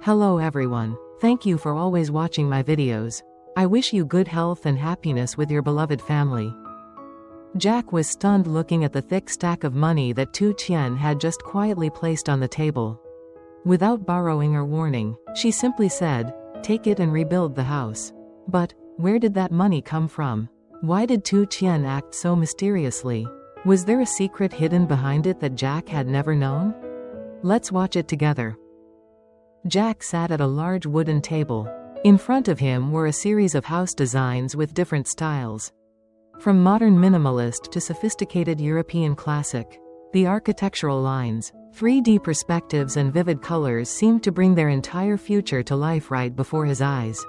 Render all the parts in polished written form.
Hello everyone. Thank you for always watching my videos. I wish you good health and happiness with your beloved family. Jack was stunned looking at the thick stack of money that Tu Tien had just quietly placed on the table. Without borrowing or warning, she simply said, "Take it and rebuild the house." But where did that money come from? Why did Tu Tien act so mysteriously? Was there a secret hidden behind it that Jack had never known? Let's watch it together. Jack sat at a large wooden table. In front of him were a series of house designs with different styles. From modern minimalist to sophisticated European classic, the architectural lines, 3D perspectives and vivid colors seemed to bring their entire future to life right before his eyes.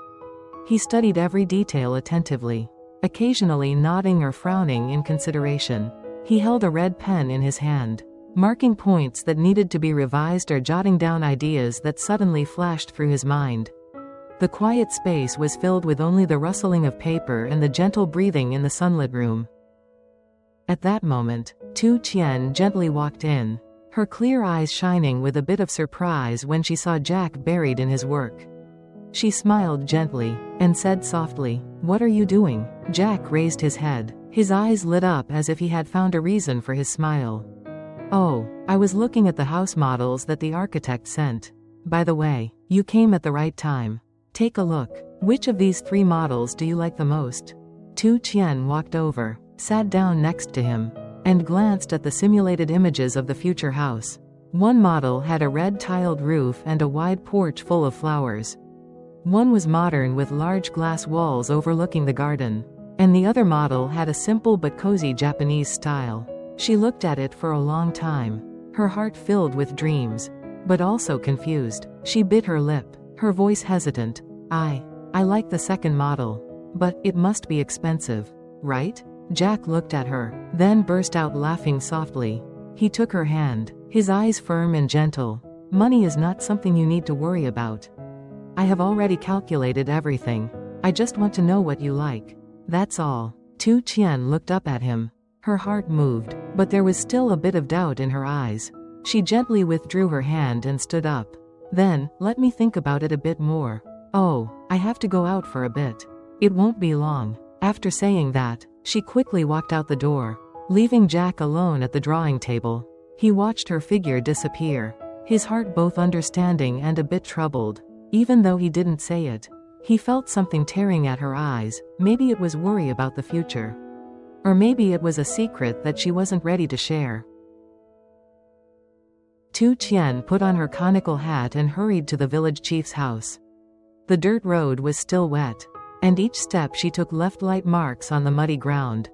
He studied every detail attentively, occasionally nodding or frowning in consideration. He held a red pen in his hand, marking points that needed to be revised or jotting down ideas that suddenly flashed through his mind. The quiet space was filled with only the rustling of paper and the gentle breathing in the sunlit room. At that moment, Tu Tien gently walked in, her clear eyes shining with a bit of surprise when she saw Jack buried in his work. She smiled gently, and said softly, "What are you doing?" Jack raised his head. His eyes lit up as if he had found a reason for his smile. "Oh, I was looking at the house models that the architect sent. By the way, you came at the right time. Take a look. Which of these 3 models do you like the most?" Tu Tien walked over, sat down next to him, and glanced at the simulated images of the future house. One model had a red tiled roof and a wide porch full of flowers. One was modern with large glass walls overlooking the garden, and the other model had a simple but cozy Japanese style. She looked at it for a long time, her heart filled with dreams, but also confused. She bit her lip, her voice hesitant. I like the second model. But it must be expensive, right?" Jack looked at her, then burst out laughing softly. He took her hand, his eyes firm and gentle. "Money is not something you need to worry about. I have already calculated everything. I just want to know what you like. That's all." Tu Tien looked up at him. Her heart moved, but there was still a bit of doubt in her eyes. She gently withdrew her hand and stood up. "Then, let me think about it a bit more. Oh, I have to go out for a bit. It won't be long." After saying that, she quickly walked out the door, leaving Jack alone at the drawing table. He watched her figure disappear, his heart both understanding and a bit troubled. Even though he didn't say it, he felt something tearing at her eyes. Maybe it was worry about the future. Or maybe it was a secret that she wasn't ready to share. Tu Tien put on her conical hat and hurried to the village chief's house. The dirt road was still wet, and each step she took left light marks on the muddy ground.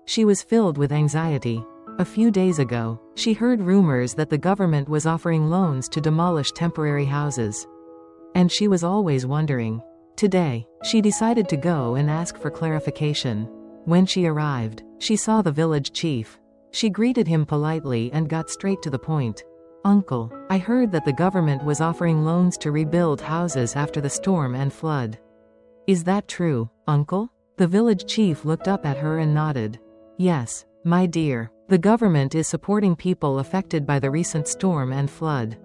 She was filled with anxiety. A few days ago, she heard rumors that the government was offering loans to demolish temporary houses. And she was always wondering. Today, she decided to go and ask for clarification. When she arrived, she saw the village chief. She greeted him politely and got straight to the point. "Uncle, I heard that the government was offering loans to rebuild houses after the storm and flood. Is that true, Uncle?" The village chief looked up at her and nodded. "Yes, my dear. The government is supporting people affected by the recent storm and flood.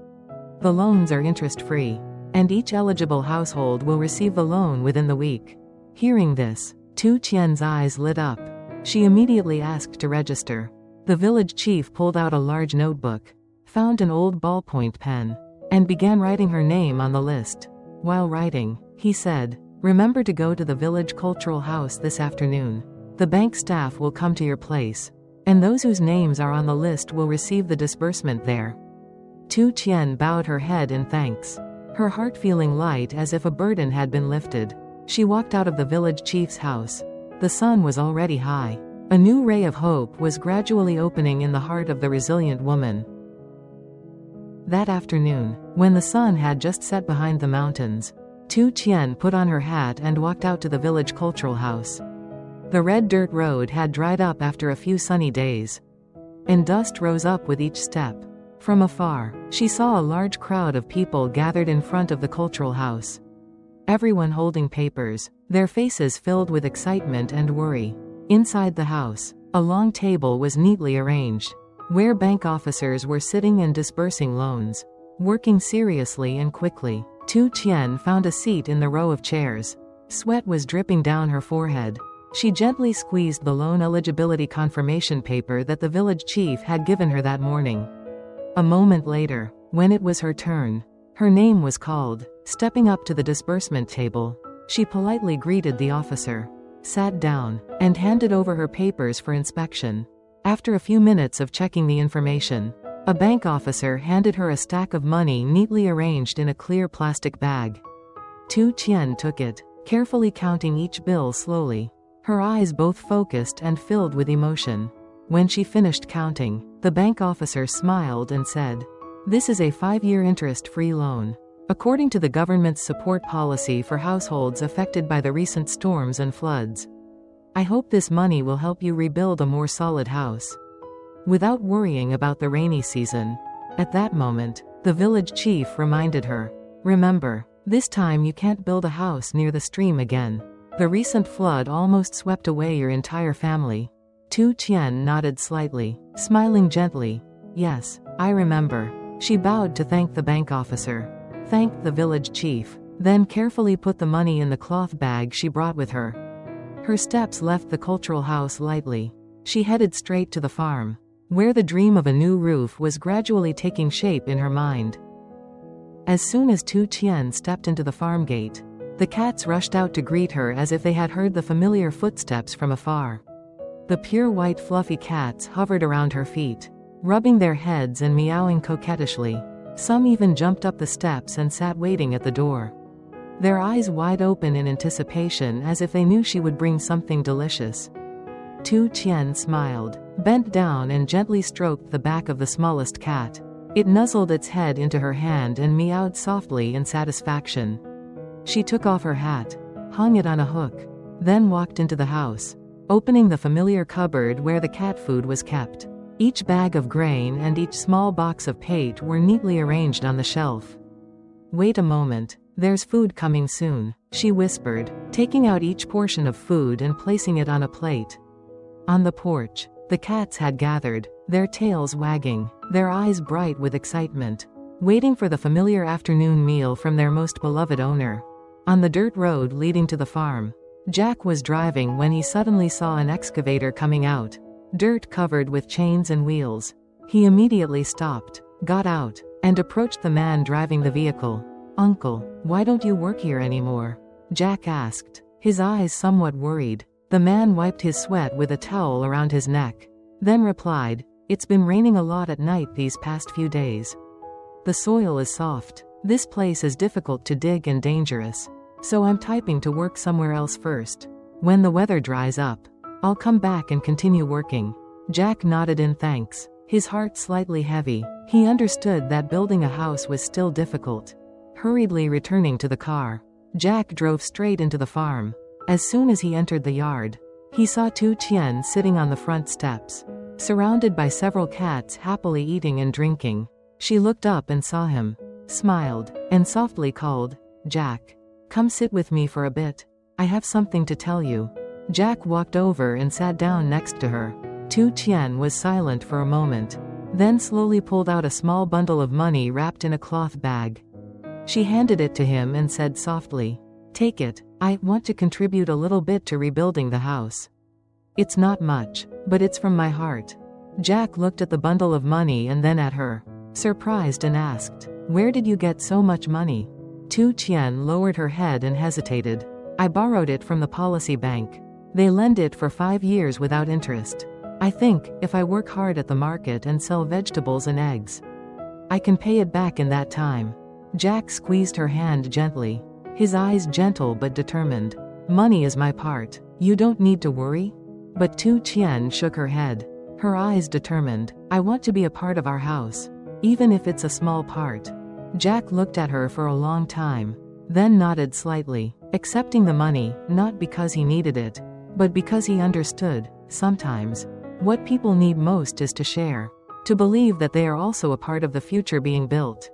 The loans are interest-free, and each eligible household will receive the loan within the week." Hearing this, Tu Tien's eyes lit up. She immediately asked to register. The village chief pulled out a large notebook, found an old ballpoint pen, and began writing her name on the list. While writing, he said, "Remember to go to the village cultural house this afternoon. The bank staff will come to your place, and those whose names are on the list will receive the disbursement there." Tu Tien bowed her head in thanks, her heart feeling light as if a burden had been lifted. She walked out of the village chief's house. The sun was already high. A new ray of hope was gradually opening in the heart of the resilient woman. That afternoon, when the sun had just set behind the mountains, Tu Tien put on her hat and walked out to the village cultural house. The red dirt road had dried up after a few sunny days, and dust rose up with each step. From afar, she saw a large crowd of people gathered in front of the cultural house. Everyone holding papers, their faces filled with excitement and worry. Inside the house, a long table was neatly arranged, where bank officers were sitting and disbursing loans, working seriously and quickly. Tu Tien found a seat in the row of chairs. Sweat was dripping down her forehead. She gently squeezed the loan eligibility confirmation paper that the village chief had given her that morning. A moment later, when it was her turn, her name was called. Stepping up to the disbursement table, she politely greeted the officer, sat down, and handed over her papers for inspection. After a few minutes of checking the information, a bank officer handed her a stack of money neatly arranged in a clear plastic bag. Tu Tien took it, carefully counting each bill slowly, her eyes both focused and filled with emotion. When she finished counting, the bank officer smiled and said, "This is a 5-year interest-free loan. According to the government's support policy for households affected by the recent storms and floods. I hope this money will help you rebuild a more solid house." Without worrying about the rainy season. At that moment, the village chief reminded her, "Remember, this time you can't build a house near the stream again. The recent flood almost swept away your entire family." Tu Tien nodded slightly, smiling gently. "Yes, I remember." She bowed to thank the bank officer, thanked the village chief, then carefully put the money in the cloth bag she brought with her. Her steps left the cultural house lightly. She headed straight to the farm, where the dream of a new roof was gradually taking shape in her mind. As soon as Tu Tien stepped into the farm gate, the cats rushed out to greet her as if they had heard the familiar footsteps from afar. The pure white fluffy cats hovered around her feet, rubbing their heads and meowing coquettishly. Some even jumped up the steps and sat waiting at the door, their eyes wide open in anticipation as if they knew she would bring something delicious. Tu Tien smiled, bent down and gently stroked the back of the smallest cat. It nuzzled its head into her hand and meowed softly in satisfaction. She took off her hat, hung it on a hook, then walked into the house, opening the familiar cupboard where the cat food was kept. Each bag of grain and each small box of pate were neatly arranged on the shelf. "Wait a moment, there's food coming soon," she whispered, taking out each portion of food and placing it on a plate. On the porch, the cats had gathered, their tails wagging, their eyes bright with excitement, waiting for the familiar afternoon meal from their most beloved owner. On the dirt road leading to the farm, Jack was driving when he suddenly saw an excavator coming out, dirt covered with chains and wheels. He immediately stopped, got out, and approached the man driving the vehicle. "Uncle, why don't you work here anymore?" Jack asked, his eyes somewhat worried. The man wiped his sweat with a towel around his neck, then replied, "It's been raining a lot at night these past few days. The soil is soft. This place is difficult to dig and dangerous. So I'm typing to work somewhere else first. When the weather dries up, I'll come back and continue working." Jack nodded in thanks, his heart slightly heavy. He understood that building a house was still difficult. Hurriedly returning to the car, Jack drove straight into the farm. As soon as he entered the yard, he saw Tu Tien sitting on the front steps, surrounded by several cats happily eating and drinking. She looked up and saw him, smiled, and softly called, "Jack, come sit with me for a bit. I have something to tell you." Jack walked over and sat down next to her. Tu Tien was silent for a moment, then slowly pulled out a small bundle of money wrapped in a cloth bag. She handed it to him and said softly, "Take it. I want to contribute a little bit to rebuilding the house. It's not much, but it's from my heart." Jack looked at the bundle of money and then at her, surprised, and asked, "Where did you get so much money?" Tu Tien lowered her head and hesitated. "I borrowed it from the policy bank. They lend it for 5 years without interest. I think, if I work hard at the market and sell vegetables and eggs, I can pay it back in that time." Jack squeezed her hand gently, his eyes gentle but determined. "Money is my part. You don't need to worry." But Tu Tien shook her head, her eyes determined. "I want to be a part of our house, even if it's a small part." Jack looked at her for a long time, then nodded slightly, accepting the money, not because he needed it, but because he understood, sometimes, what people need most is to share, to believe that they are also a part of the future being built.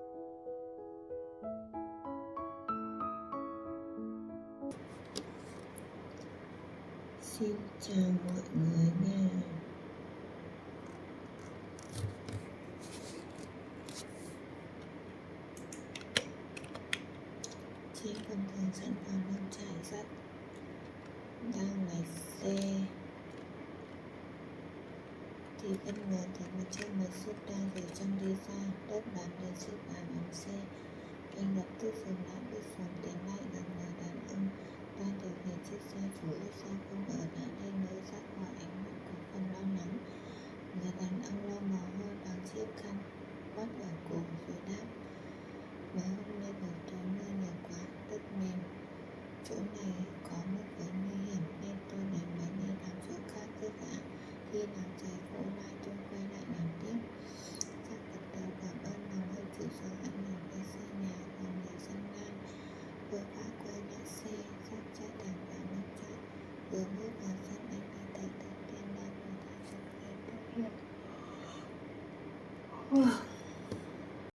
Xin chào mọi người nha. Chị bình thường sẵn vào nông trại sắt đang lái xe thì bất ngờ thấy một chiếc Mercedes đang từ trong đi ra, đớp bám đến sự bám xe. Anh lập tức dừng